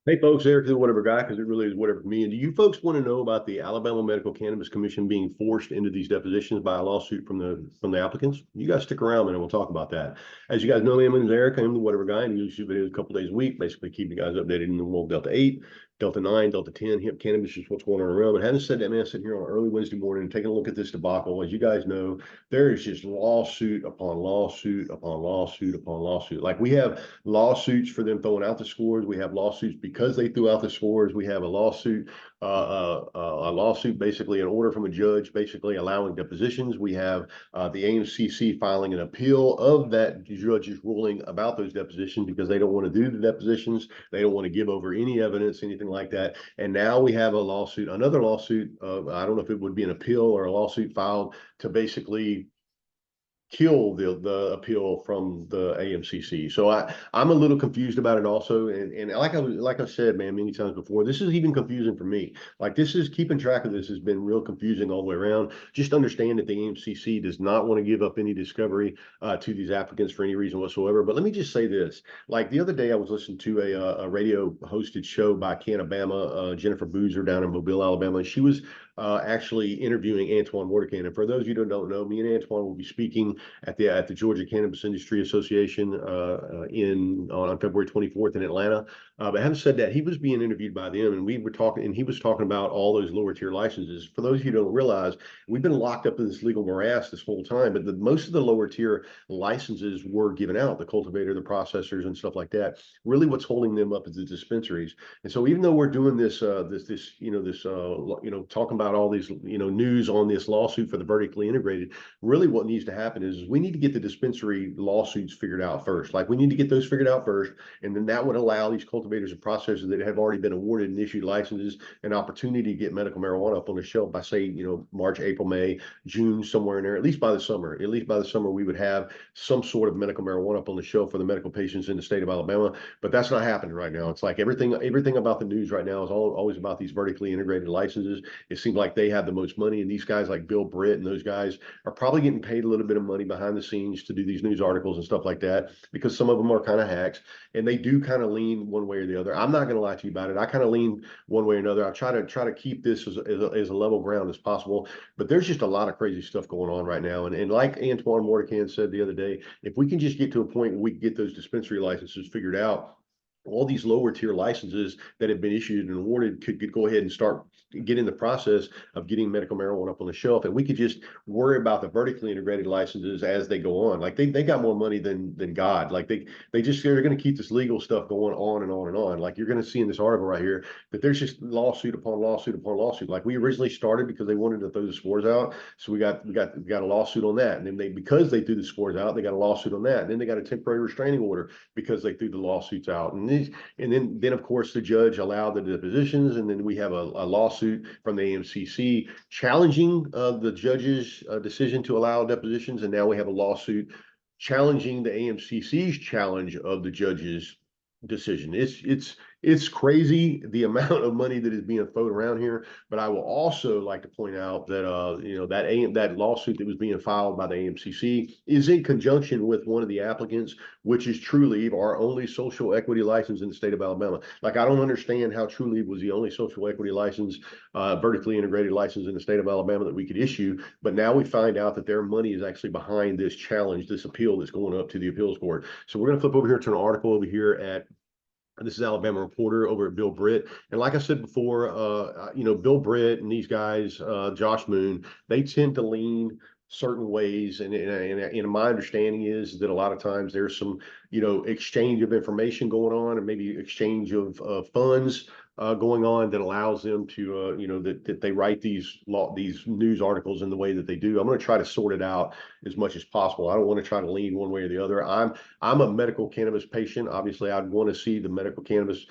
Hey folks, Eric, the whatever guy, because it really is whatever for me. And do you folks want to know about the Alabama Medical Cannabis Commission being forced into these depositions by a lawsuit from the applicants? You guys stick around, man, and we'll talk about that. As you guys know, my name is Eric. I'm the whatever guy, and I usually videos a couple days a week, basically keep you guys updated in the world of Delta 8, Delta 9, Delta 10, hemp cannabis is what's going on around. But having said that, man, I'm sitting here on an early Wednesday morning and taking a look at this debacle. As you guys know, there is just lawsuit upon lawsuit upon lawsuit upon lawsuit. Like we have lawsuits for them throwing out the scores. We have lawsuits because they threw out the scores. We have a lawsuit, basically an order from a judge, basically allowing depositions. We have the AMCC filing an appeal of that judge's ruling about those depositions because they don't want to do the depositions. They don't want to give over any evidence, anything like that. And now we have a lawsuit, another lawsuit. I don't know if it would be an appeal or a lawsuit filed to basically kill the appeal from the AMCC. So I'm a little confused about it also. And like I said, man, many times before, this is even confusing for me. Like this is keeping track of this has been real confusing all the way around. Just understand that the AMCC does not want to give up any discovery to these applicants for any reason whatsoever. But let me just say this. Like the other day, I was listening to a radio hosted show by Canabama, Jennifer Boozer down in Mobile, Alabama. And she was actually interviewing Antoine Watercan. And for those of you who don't know, me and Antoine will be speaking at the Georgia Cannabis Industry Association on February 24th in Atlanta. But having said that, he was being interviewed by them, and we were talking, and he was talking about all those lower tier licenses. For those of you who don't realize, we've been locked up in this legal morass this whole time, but most of the lower tier licenses were given out, the cultivator, the processors, and stuff like that. Really, what's holding them up is the dispensaries. And so, even though we're doing this, talking about all these, news on this lawsuit for the vertically integrated, really what needs to happen is we need to get the dispensary lawsuits figured out first. Like we need to get those figured out first, and then that would allow these cultivators and processors that have already been awarded and issued licenses an opportunity to get medical marijuana up on the shelf by, say, March, April, May, June, somewhere in there. At least by the summer, we would have some sort of medical marijuana up on the shelf for the medical patients in the state of Alabama. But that's not happening right now. It's like everything about the news right now is always about these vertically integrated licenses. It seems like they have the most money, and these guys like Bill Britt and those guys are probably getting paid a little bit of money behind the scenes to do these news articles and stuff like that, because some of them are kind of hacks and they do kind of lean one way or the other. I'm not going to lie to you about it. I kind of lean one way or another. I try to keep this as a level ground as possible, but there's just a lot of crazy stuff going on right now. And like Antoine Mordecan said the other day, if we can just get to a point where we can get those dispensary licenses figured out, all these lower tier licenses that have been issued and awarded could go ahead and start get in the process of getting medical marijuana up on the shelf, and we could just worry about the vertically integrated licenses as they go on. Like they got more money than God. Like they're going to keep this legal stuff going on and on and on. Like you're going to see in this article right here that there's just lawsuit upon lawsuit upon lawsuit. Like we originally started because they wanted to throw the spores out, so we got a lawsuit on that, and then because they threw the spores out, they got a lawsuit on that, and then they got a temporary restraining order because they threw the lawsuits out, and then of course the judge allowed the depositions, and then we have a lawsuit from the AMCC challenging the judge's decision to allow depositions, and now we have a lawsuit challenging the AMCC's challenge of the judge's decision. It's crazy the amount of money that is being thrown around here. But I will also like to point out that that lawsuit that was being filed by the AMCC is in conjunction with one of the applicants, which is Trulieve, our only social equity license in the state of Alabama. Like I don't understand how Trulieve was the only social equity license, vertically integrated license in the state of Alabama that we could issue. But now we find out that their money is actually behind this challenge, this appeal that's going up to the appeals court. So we're going to flip over here to an article over here at this is Alabama Reporter over at Bill Britt. And like I said before, Bill Britt and these guys, Josh Moon, they tend to lean certain ways. And my understanding is that a lot of times there's some, exchange of information going on, and maybe exchange of funds going on that allows them to, that they write these news articles in the way that they do. I'm going to try to sort it out as much as possible. I don't want to try to lean one way or the other. I'm a medical cannabis patient. Obviously, I'd want to see the medical cannabis,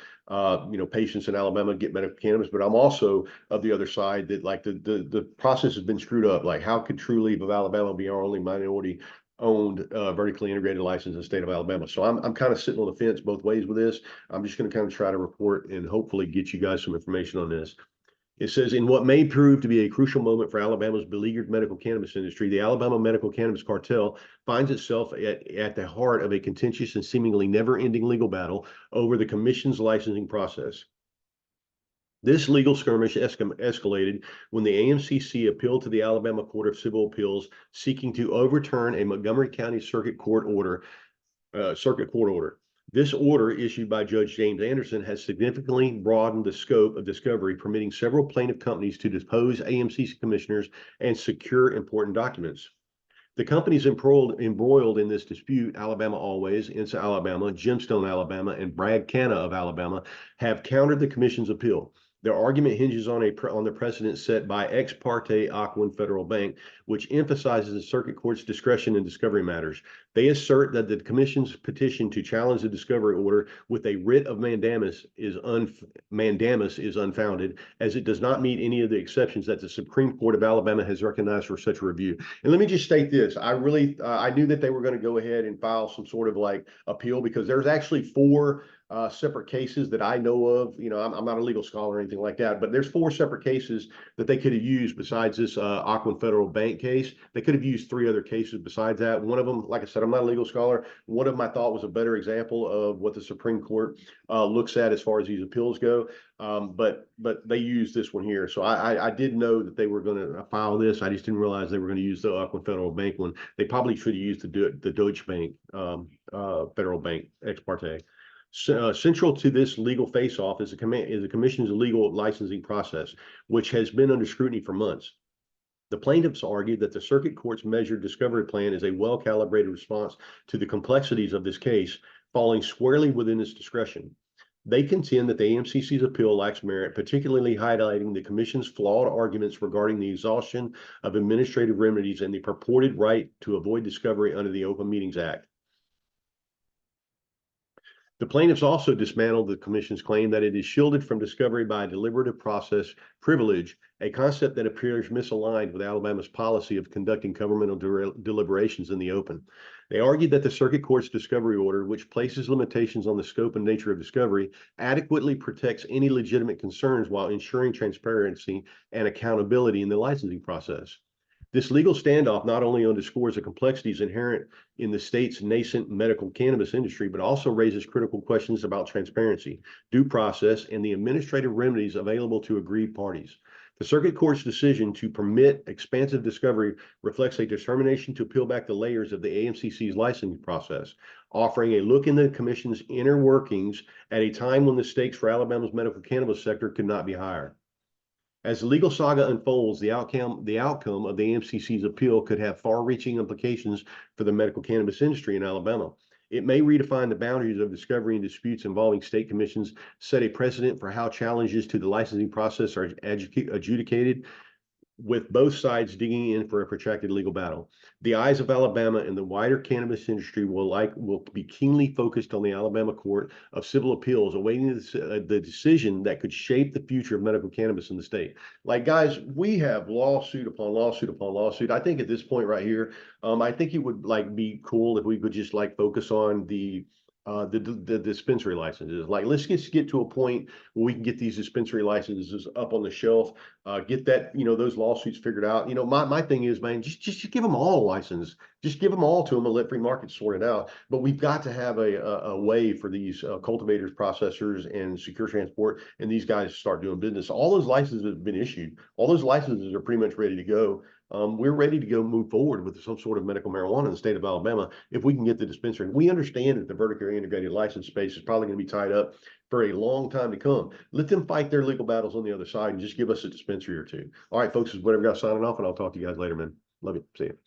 patients in Alabama get medical cannabis. But I'm also of the other side that like the process has been screwed up. Like how could Trulieve of Alabama be our only minority owned vertically integrated license in the state of Alabama? So I'm kind of sitting on the fence both ways with this. I'm just going to kind of try to report and hopefully get you guys some information on this. It says, in what may prove to be a crucial moment for Alabama's beleaguered medical cannabis industry, the Alabama medical cannabis cartel finds itself at the heart of a contentious and seemingly never-ending legal battle over the commission's licensing process. This legal skirmish escalated when the AMCC appealed to the Alabama Court of Civil Appeals, seeking to overturn a Montgomery County Circuit Court order. This order, issued by Judge James Anderson, has significantly broadened the scope of discovery, permitting several plaintiff companies to depose AMCC commissioners and secure important documents. The companies embroiled in this dispute, Alabama Always, INSA Alabama, Gemstone Alabama, and Bragg Canna of Alabama, have countered the commission's appeal. Their argument hinges on the precedent set by Ex Parte Aquin Federal Bank, which emphasizes the circuit court's discretion in discovery matters. They assert that the commission's petition to challenge the discovery order with a writ of mandamus is unfounded, as it does not meet any of the exceptions that the Supreme Court of Alabama has recognized for such a review. And let me just state this: I knew that they were going to go ahead and file some sort of like appeal, because there's actually four separate cases that I know of. You know, I'm not a legal scholar or anything like that, but there's four separate cases that they could have used besides this Aquin Federal Bank case. They could have used three other cases besides that. One of them, like I said, I'm not a legal scholar. One of them I thought was a better example of what the Supreme Court looks at as far as these appeals go. But they used this one here. So I did know that they were going to file this. I just didn't realize they were going to use the Aquin Federal Bank one. They probably should have used the Deutsche Bank Federal Bank ex parte. Central to this legal face-off is the commission's legal licensing process, which has been under scrutiny for months. The plaintiffs argued that the circuit court's measured discovery plan is a well-calibrated response to the complexities of this case, falling squarely within its discretion. They contend that the AMCC's appeal lacks merit, particularly highlighting the commission's flawed arguments regarding the exhaustion of administrative remedies and the purported right to avoid discovery under the Open Meetings Act. The plaintiffs also dismantled the commission's claim that it is shielded from discovery by a deliberative process privilege, a concept that appears misaligned with Alabama's policy of conducting governmental deliberations in the open. They argued that the circuit court's discovery order, which places limitations on the scope and nature of discovery, adequately protects any legitimate concerns while ensuring transparency and accountability in the licensing process. This legal standoff not only underscores the complexities inherent in the state's nascent medical cannabis industry, but also raises critical questions about transparency, due process, and the administrative remedies available to aggrieved parties. The circuit court's decision to permit expansive discovery reflects a determination to peel back the layers of the AMCC's licensing process, offering a look into the commission's inner workings at a time when the stakes for Alabama's medical cannabis sector could not be higher. As the legal saga unfolds, the outcome of the AMCC's appeal could have far-reaching implications for the medical cannabis industry in Alabama. It may redefine the boundaries of discovery and disputes involving state commissions, set a precedent for how challenges to the licensing process are adjudicated, with both sides digging in for a protracted legal battle. The eyes of Alabama and the wider cannabis industry will be keenly focused on the Alabama Court of Civil Appeals, awaiting the decision that could shape the future of medical cannabis in the state. Like, guys, we have lawsuit upon lawsuit upon lawsuit. I think at this point right here, I think it would be cool if we could just focus on the dispensary licenses. Let's just get to a point where we can get these dispensary licenses up on the shelf, get that, those lawsuits figured out. My thing is, man, just give them all a license. Just give them all to them and let free market sort it out. But we've got to have a way for these cultivators, processors, and secure transport, and these guys to start doing business. All those licenses have been issued. All those licenses are pretty much ready to go. We're ready to go move forward with some sort of medical marijuana in the state of Alabama if we can get the dispensary. We understand that the vertically integrated license space is probably going to be tied up for a long time to come. Let them fight their legal battles on the other side and just give us a dispensary or two. All right, folks, this is Whatever Guy signing off, and I'll talk to you guys later, man. Love you. See you.